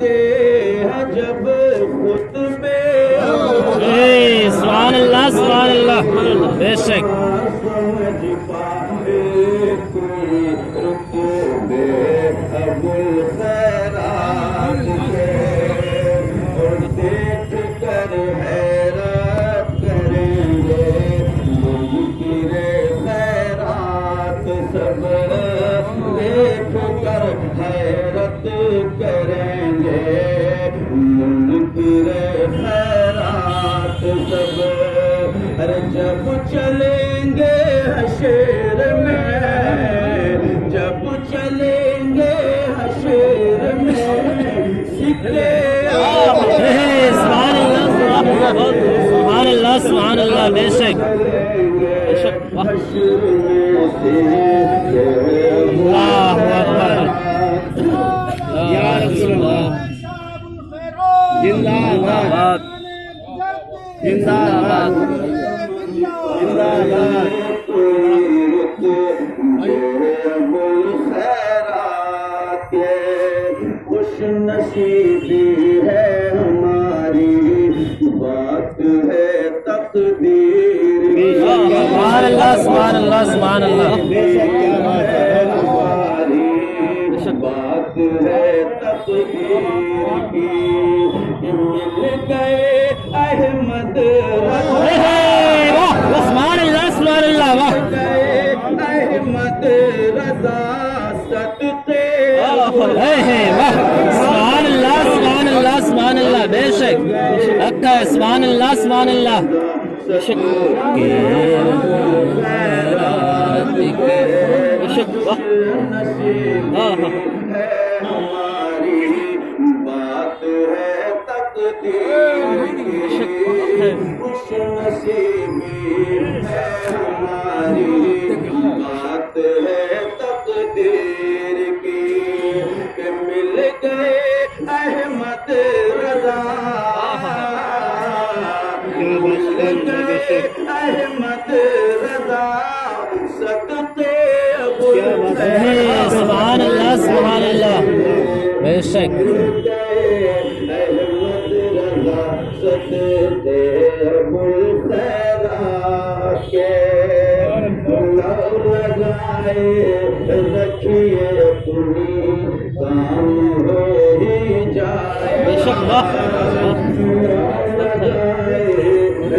دیتے ہیں جب خطبے سبحان اللہ بے شک سمجھ پائے کوئی رتبے ابو الخیرات کے اور دیکھ کر حیرت کریں گے منکر خیرات سب دیکھ کر حیرت کریں گے منکر خیرات سب ارے جب چلیں گے حشر میں جب چلیں گے حشر میں سکے سبحان اللہ بے شک اللہ اکبر یا رسول اللہ زندہ باد زندہ باد زندہ باد خوش نصیبی ہے ہماری بات ہے تقدیر سبحان اللہ سبحان اللہ بے شک کیا بات ہے ہماری بات ہے تقدیر کی مل گئے احمد سبحان اللہ واہ احمد رضا صدقے سبحان اللہ بے شک حق ہے سبحان اللہ بے شک ہماری بات ہے تقدیر کی خوش نصیبی ہے ہماری بات ہے تقدیر کی کہ مل گئے احمد رضا مل گئے احمد رضا صدقے ابو سبحان اللہ بے شک احمد رضا صدقے ابو الخیرات کے لگائے رکھیے اپنی کام ہو ہی جائے بے شک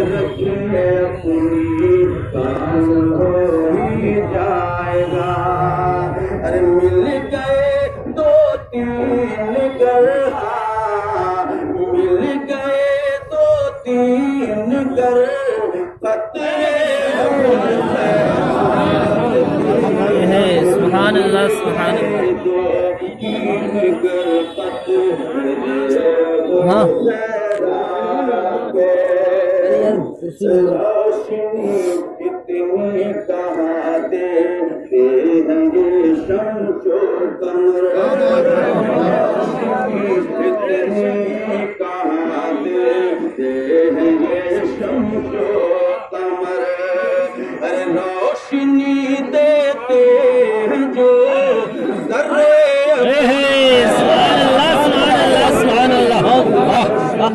رکھیے اپنی کام ہو ہی جائے گا ارے مل گئے دو تین گرہا مل گئے دو تین گر سبحان اللہ ہاں کتنی کہاں دیتے ہیں یہ شمس و قمر کتنی کہاں دیتے ہیں یہ شمس و قمر ارے روشنی دیتے ہیں جو ذرے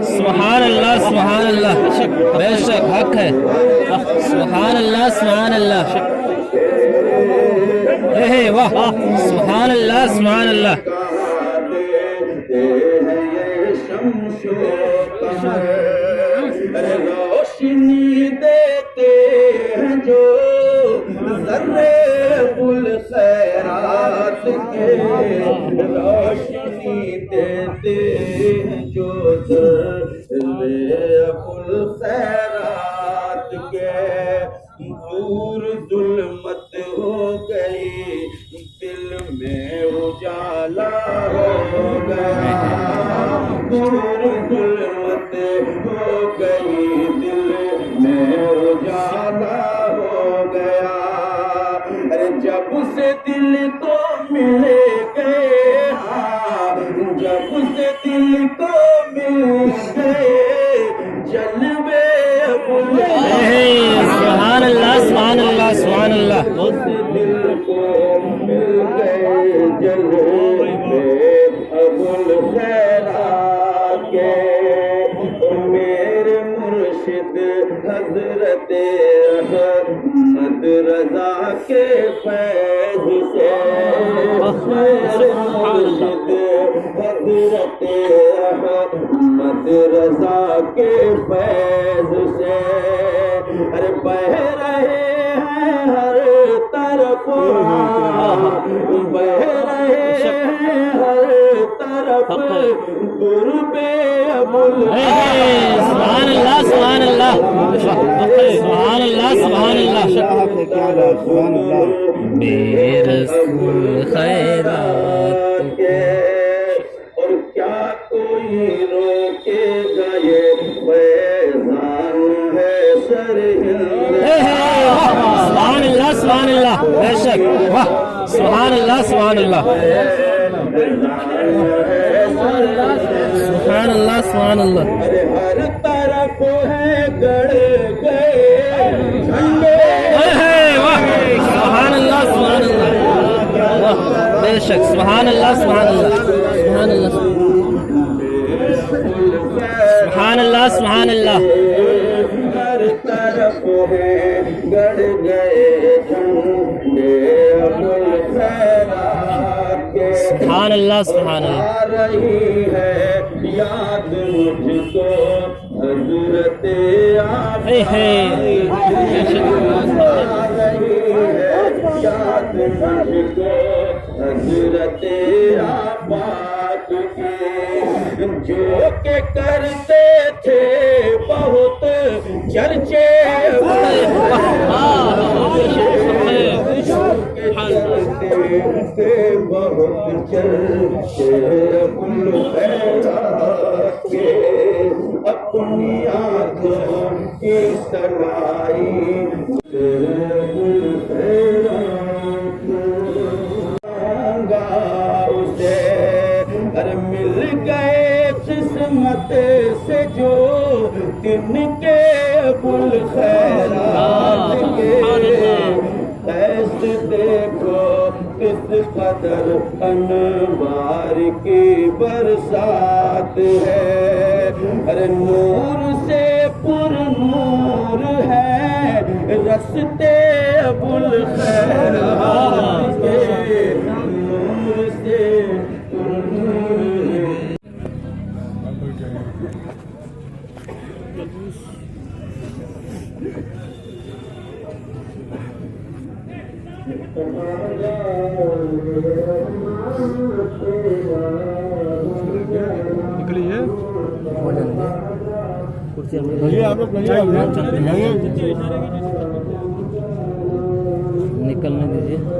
سبحان اللہ بے شک حق ہے سبحان اللہ واہ سبحان اللہ روشنی دیتے ہیں جو ذرے الخیرات کے روشنی دیتے ہیں جو ذرے الخیرات کے دور ظلمت ہو گئی دل میں اجالا ہو گیا دور ظلمت ہو گئی دل میں اجالا ہو گیا ارے جب سے دل کو ملے گئے جب سے دل کو مل گئے جلوے سبحان اللہ دل کو مل گئے جلوے ابو الخیرات کے فیض سے مرشد حضرت احمد رضا کے فیض سے ارے بہ رہے ہیں ہر طرف بہ رہے ہیں ہر طرف قربے سبحان اللہ سبحان اللہ سبحان اللہ سبحان اللہ بے رسول خیرات کے اور کیا کوئی روکے گا یہ فیضان ہے سرہند سبحان اللہ سبحان اللہ بے شک واہ سبحان اللہ سبحان اللہ سبحان اللہ سبحان اللہ ارے ہر طرف ہے گڑ گئے جھنڈے واہ سبحان اللہ سبحان اللہ واہ بے شک سبحان اللہ سبحان اللہ سبحان اللہ سبحان اللہ سبحان اللہ ہر طرف ہے گڑ گئے جھنڈے ابوالخیرات کے سبحان اللہ سبحان اللہ آ رہی ہے یاد مجھ کو حضرت آپ ہے آ رہی ہے یاد مجھ کو حضرت آپ کی جو کہ کرتے تھے بہت چرچے بہت چرچے ابوالخیرات کے اپنی آنکھوں کی سنائی اسے ارے مل گئے قسمت سے جو دن کے ابوالخیرات کے ایسے دیکھو کس قدر انوار کی برسات ہے ارے نور سے پر نور ہے رستے ابوالخیرات کے نور سے پر نور ہے نکلنے دیجیے